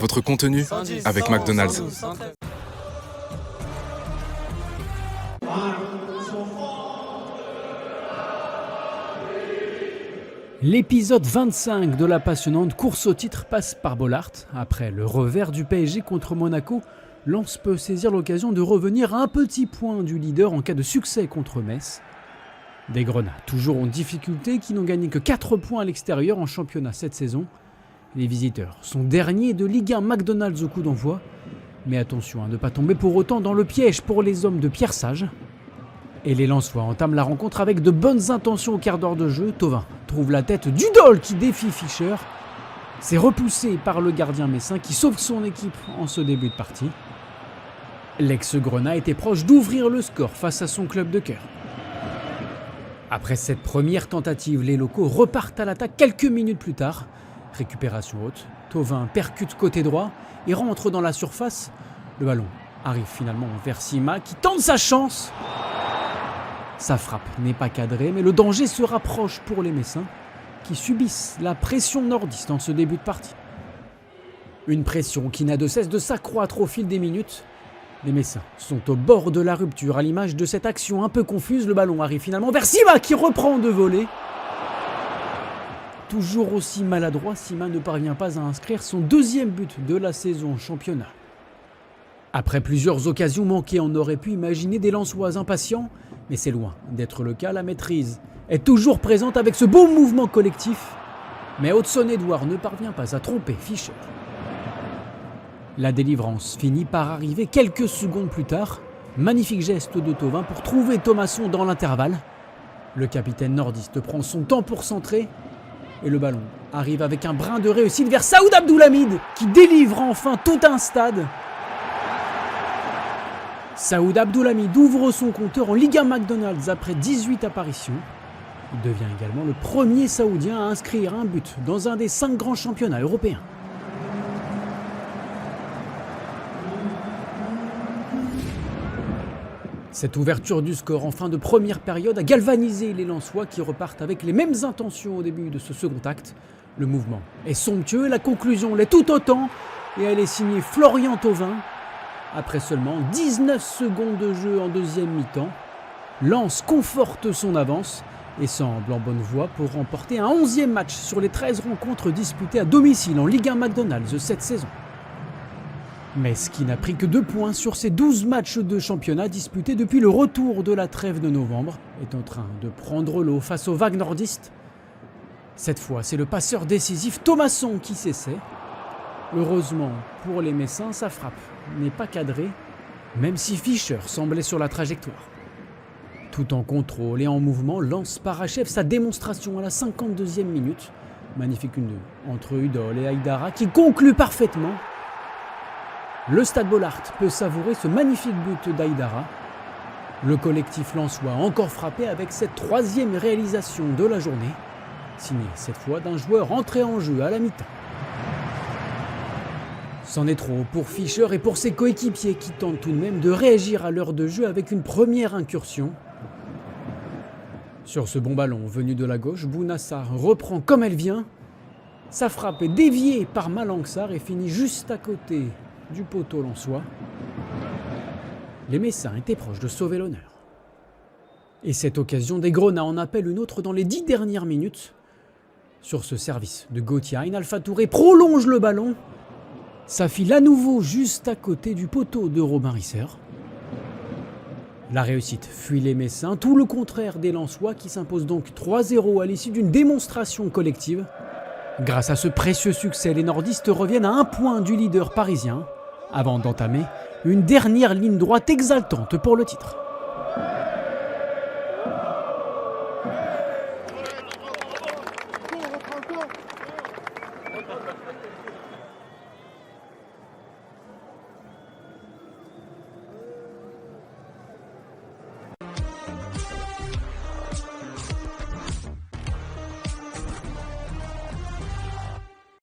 Votre contenu avec McDonald's. L'épisode 25 de la passionnante course au titre passe par Bollaert. Après le revers du PSG contre Monaco, Lens peut saisir l'occasion de revenir à un petit point du leader en cas de succès contre Metz. Des Grenats, toujours en difficulté, qui n'ont gagné que 4 points à l'extérieur en championnat cette saison. Les visiteurs sont derniers de Ligue 1 McDonald's au coup d'envoi. Mais attention à ne pas tomber pour autant dans le piège pour les hommes de Pierre Sage. Et les Lensois entament la rencontre avec de bonnes intentions au quart d'heure de jeu. Thauvin trouve la tête d'Udol qui défie Fischer. C'est repoussé par le gardien messin qui sauve son équipe en ce début de partie. L'ex-Grenat était proche d'ouvrir le score face à son club de cœur. Après cette première tentative, les locaux repartent à l'attaque quelques minutes plus tard. Récupération haute, Thauvin percute côté droit et rentre dans la surface. Le ballon arrive finalement vers Sima qui tente sa chance. Sa frappe n'est pas cadrée, mais le danger se rapproche pour les Messins qui subissent la pression nordiste en ce début de partie. Une pression qui n'a de cesse de s'accroître au fil des minutes. Les Messins sont au bord de la rupture à l'image de cette action un peu confuse. Le ballon arrive finalement vers Sima qui reprend de volée. Toujours aussi maladroit, Sima ne parvient pas à inscrire son deuxième but de la saison en championnat. Après plusieurs occasions manquées, on aurait pu imaginer des Lensois impatients, mais c'est loin d'être le cas. La maîtrise est toujours présente avec ce beau mouvement collectif, mais Hudson-Edouard ne parvient pas à tromper Fischer. La délivrance finit par arriver quelques secondes plus tard. Magnifique geste de Thauvin pour trouver Thomasson dans l'intervalle. Le capitaine nordiste prend son temps pour centrer et le ballon arrive avec un brin de réussite vers Saoud Abdoulhamid qui délivre enfin tout un stade. Saoud Abdoulhamid ouvre son compteur en Ligue 1 McDonald's après 18 apparitions. Il devient également le premier Saoudien à inscrire un but dans un des 5 grands championnats européens. Cette ouverture du score en fin de première période a galvanisé les Lensois qui repartent avec les mêmes intentions au début de ce second acte. Le mouvement est somptueux, la conclusion l'est tout autant et elle est signée Florian Thauvin. Après seulement 19 secondes de jeu en deuxième mi-temps, Lens conforte son avance et semble en bonne voie pour remporter un 11e match sur les 13 rencontres disputées à domicile en Ligue 1 McDonald's cette saison. Metz, qui n'a pris que 2 points sur ses 12 matchs de championnat disputés depuis le retour de la trêve de novembre, est en train de prendre l'eau face aux vagues nordistes. Cette fois, c'est le passeur décisif Thomasson qui s'essaie. Heureusement pour les Messins, sa frappe n'est pas cadrée, même si Fischer semblait sur la trajectoire. Tout en contrôle et en mouvement, Lens parachève sa démonstration à la 52e minute. Magnifique 1-2 entre Udol et Aïdara qui conclut parfaitement. Le Stade Bollaert peut savourer ce magnifique but d'Aïdara. Le collectif lensois a encore frappé avec cette 3e réalisation de la journée, signée cette fois d'un joueur entré en jeu à la mi-temps. C'en est trop pour Fischer et pour ses coéquipiers qui tentent tout de même de réagir à l'heure de jeu avec une première incursion. Sur ce bon ballon venu de la gauche, Bounassar reprend comme elle vient. Sa frappe est déviée par Malangsar et finit juste à côté du poteau lensois. Les Messins étaient proches de sauver l'honneur. Et cette occasion des Grenats en appelle une autre dans les 10 dernières minutes. Sur ce service de Gauthier, Alpha Touré prolonge le ballon. Ça file à nouveau juste à côté du poteau de Robin Risser. La réussite fuit les Messins, tout le contraire des Lensois qui s'imposent donc 3-0 à l'issue d'une démonstration collective. Grâce à ce précieux succès, les nordistes reviennent à 1 point du leader parisien, avant d'entamer une dernière ligne droite exaltante pour le titre.